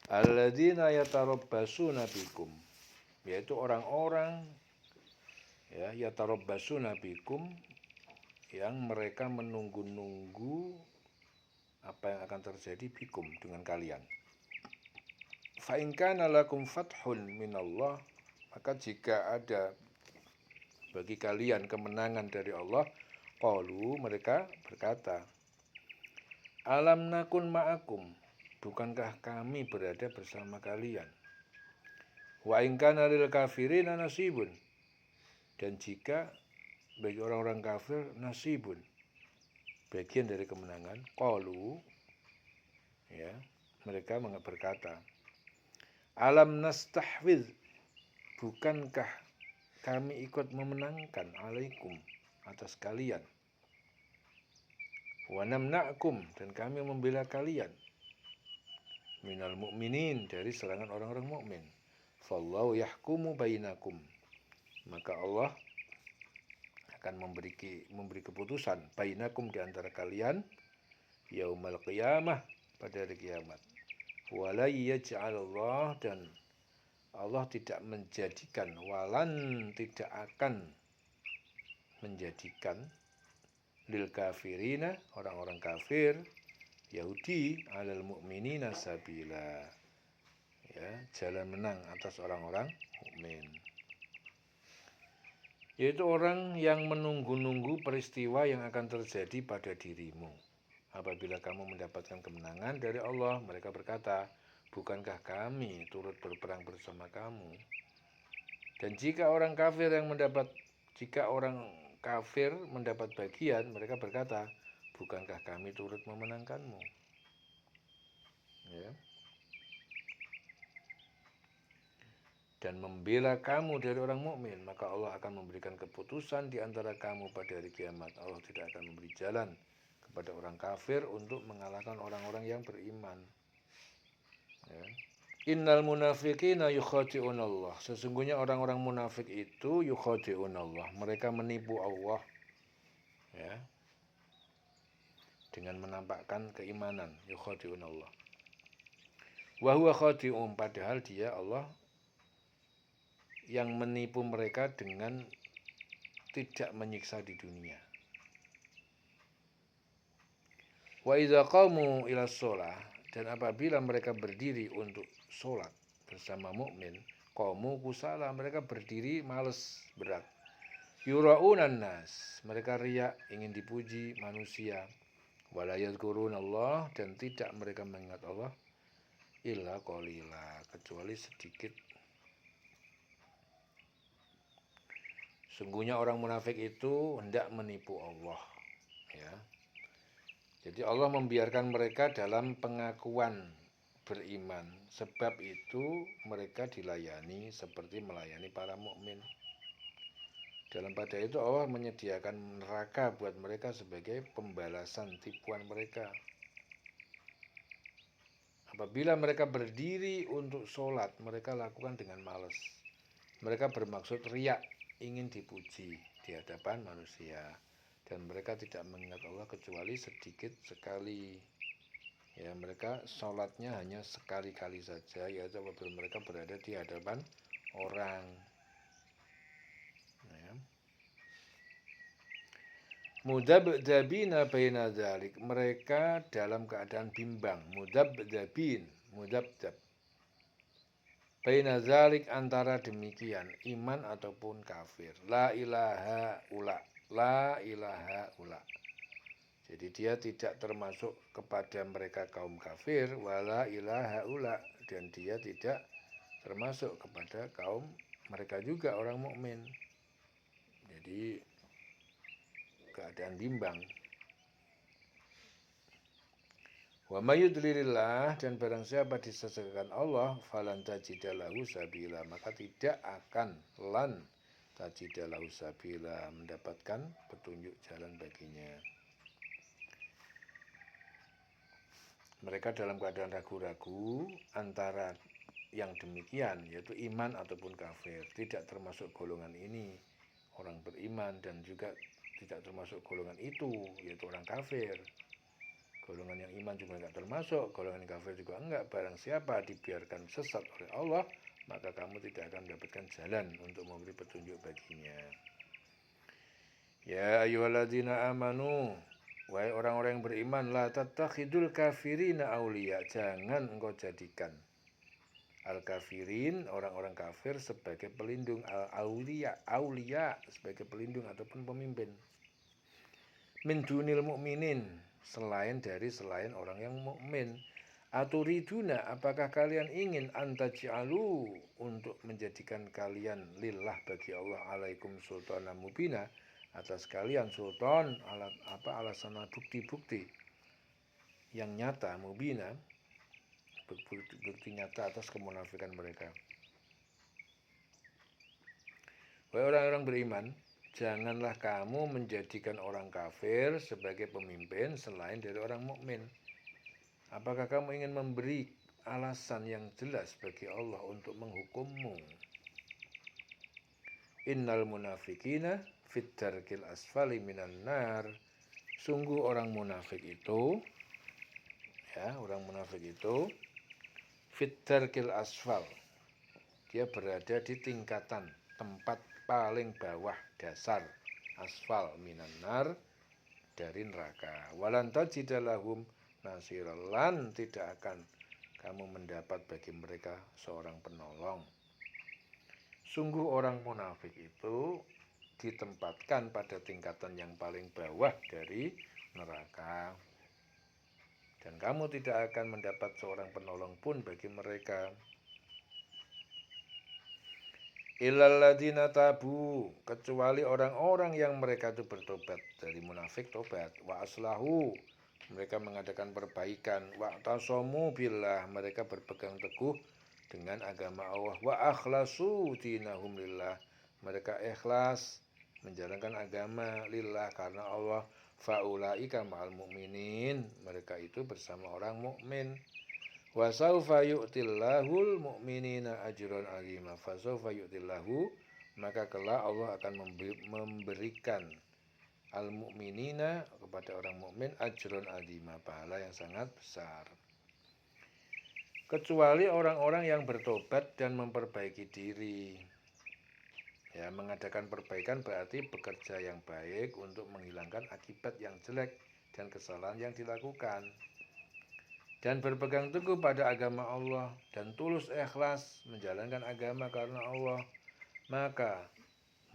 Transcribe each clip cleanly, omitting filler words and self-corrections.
alladzina yatarabbasuna bikum, yaitu orang-orang ya yatarabbasuna bikum yang mereka menunggu-nunggu apa yang akan terjadi bikum dengan kalian. Fa in kana lakum fathun minallah, maka jika ada bagi kalian kemenangan dari Allah, qalu, mereka berkata, alam nakun ma'akum, bukankah kami berada bersama kalian? Wa in kana lil kafirina nasibun, dan jika bagi orang-orang kafir nasibun, bagian dari kemenangan, qalu, ya, mereka berkata, alam nastahwiz, bukankah kami ikut memenangkan alaikum, atas kalian, wa namna'kum, dan kami membela kalian, minal mu'minin, dari serangan orang-orang mukmin. Fallahu yahkumu bainakum, maka Allah akan memberi keputusan bainakum, di antara kalian, yaumal qiyamah, pada hari kiamat. Wala yaj'alallah, dan Allah tidak menjadikan, walan, tidak akan menjadikan, lil kafirina, orang-orang kafir Yahudi, alal mu'minina sabila, ya, jalan menang atas orang-orang mukmin. Yaitu orang yang menunggu-nunggu peristiwa yang akan terjadi pada dirimu. Apabila kamu mendapatkan kemenangan dari Allah, mereka berkata, bukankah kami turut berperang bersama kamu? Dan jika orang kafir mendapat bagian, mereka berkata, bukankah kami turut memenangkanmu? Ya. Dan membela kamu dari orang mukmin, maka Allah akan memberikan keputusan di antara kamu pada hari kiamat. Allah tidak akan memberi jalan kepada orang kafir untuk mengalahkan orang-orang yang beriman. Ya. Innal munafiqina yukhadi'un Allah. Sesungguhnya orang-orang munafik itu yukhadi'un Allah, mereka menipu Allah, ya, dengan menampakkan keimanan. Yukhadi'un Allah. Wa huwa khadi'un, padahal dia Allah yang menipu mereka dengan tidak menyiksa di dunia. Wa idza qamu ila shalah, dan apabila mereka berdiri untuk sholat bersama mukmin, qamu kusala, mereka berdiri malas, berat. Yura'unan nas, mereka riya, ingin dipuji manusia. Wala yadhkurunallah, dan tidak mereka mengingat Allah, illa qalila, kecuali sedikit. Sungguhnya orang munafik itu hendak menipu Allah, ya. Jadi Allah membiarkan mereka dalam pengakuan beriman, sebab itu mereka dilayani seperti melayani para mukmin. Dalam pada itu Allah menyediakan neraka buat mereka sebagai pembalasan tipuan mereka. Apabila mereka berdiri untuk sholat, mereka lakukan dengan malas. Mereka bermaksud riya, ingin dipuji di hadapan manusia, dan mereka tidak mengingat Allah kecuali sedikit sekali. Ya, mereka sholatnya hanya sekali-kali saja, yaitu apabila mereka berada di hadapan orang. Ya. Mudabdabina baina dzalik, mereka dalam keadaan bimbang. Mudabdab baina dzalik, antara demikian, iman ataupun kafir. La ilaha ula, la ilaha ula. Jadi dia tidak termasuk kepada mereka kaum kafir, wala ilaha ula, dan dia tidak termasuk kepada kaum mereka juga orang mukmin. Jadi keadaan bimbang. Wa may yudlilillah, dan barang siapa disesatkan Allah, falan tajida lahu sabila, maka tidak akan tajida lahu sabila, mendapatkan petunjuk jalan baginya. Mereka dalam keadaan ragu-ragu antara yang demikian, yaitu iman ataupun kafir. Tidak termasuk golongan ini, orang beriman, dan juga tidak termasuk golongan itu, yaitu orang kafir. golongan yang iman juga enggak termasuk, golongan yang kafir juga enggak. Barang siapa dibiarkan sesat oleh Allah, maka kamu tidak akan mendapatkan jalan untuk memberi petunjuk baginya. Ya ayyuhalladzina amanu, wahai orang-orang yang beriman, la tattakhidul kafirina auliya, jangan engkau jadikan al-kafirin, orang-orang kafir, sebagai pelindung, aulia sebagai pelindung ataupun pemimpin. Min dunil mu'minin, selain orang yang mukmin. Aturiduna, apakah kalian ingin antaj'alu, untuk menjadikan kalian lillah bagi Allah alaikum sultanan mubina, atas kalian sultan, alasan bukti-bukti yang nyata, mubina, bukti nyata atas kemunafikan mereka. Wahai orang-orang beriman, janganlah kamu menjadikan orang kafir sebagai pemimpin selain dari orang mukmin. Apakah kamu ingin memberi alasan yang jelas bagi Allah untuk menghukummu? Innal munafikina fit darkil asfali minan nar. Sungguh orang munafik itu, fit darkil asfal, dia berada di tingkatan tempat paling bawah dasar, asfal minan nar, dari neraka. Walan tajida lahum nasiran, tidak akan kamu mendapat bagi mereka seorang penolong. Sungguh orang munafik itu ditempatkan pada tingkatan yang paling bawah dari neraka, dan kamu tidak akan mendapat seorang penolong pun bagi mereka. Illal ladzina tabu, kecuali orang-orang yang mereka itu bertobat dari munafik, tobat. Wa aslahu, mereka mengadakan perbaikan. Wa tasomu billah, mereka berpegang teguh dengan agama Allah. Wa akhlasu dinahum lillah, mereka ikhlas menjalankan agama lillah karena Allah. Faulaika ma'al mu'minin, mereka itu bersama orang mukmin. Wa saufa yu'tillahul mu'minina ajran 'azima. Fa saufa yu'tillahu, maka kelak Allah akan memberikan al-mu'minina, kepada orang mukmin, ajran 'azima, pahala yang sangat besar. Kecuali orang-orang yang bertobat dan memperbaiki diri. Ya, mengadakan perbaikan berarti bekerja yang baik untuk menghilangkan akibat yang jelek dan kesalahan yang dilakukan, dan berpegang teguh pada agama Allah dan tulus ikhlas menjalankan agama karena Allah, maka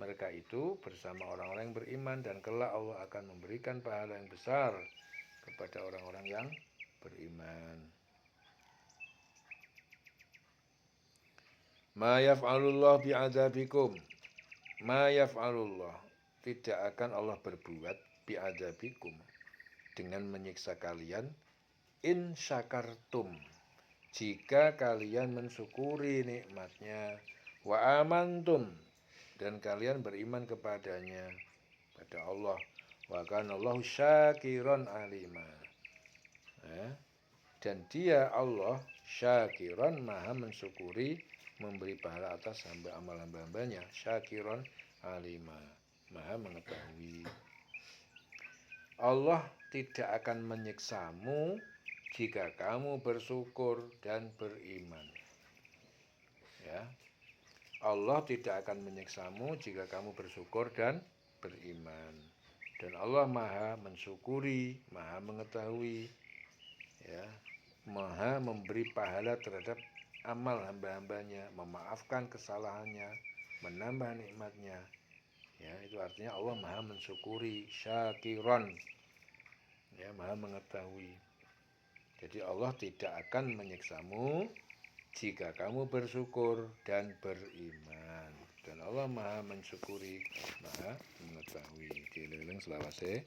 mereka itu bersama orang-orang yang beriman, dan kelak Allah akan memberikan pahala yang besar kepada orang-orang yang beriman. Ma yaf'alullah bi'adzabikum, ma yaf'alullah, tidak akan Allah berbuat, bi'adzabikum, dengan menyiksa kalian, in syakartum, jika kalian mensyukuri nikmatnya, wa amantum, dan kalian beriman kepadanya, pada Allah, wa kanallahu syakiran alima, dan dia Allah syakiran, maha mensyukuri, memberi pahala atas amal hamba-hambanya, syakiran alima, maha mengetahui. Allah tidak akan menyiksamu jika kamu bersyukur dan beriman. Ya, Allah tidak akan menyiksamu jika kamu bersyukur dan beriman. Dan Allah maha mensyukuri, maha mengetahui, ya, maha memberi pahala terhadap amal hamba-hambanya, memaafkan kesalahannya, menambah nikmatnya. Ya, itu artinya Allah maha mensyukuri, syakiran, ya, maha mengetahui. Jadi Allah tidak akan menyiksamu jika kamu bersyukur dan beriman, dan Allah maha mensyukuri, maha mengetahui. Dieling selawase.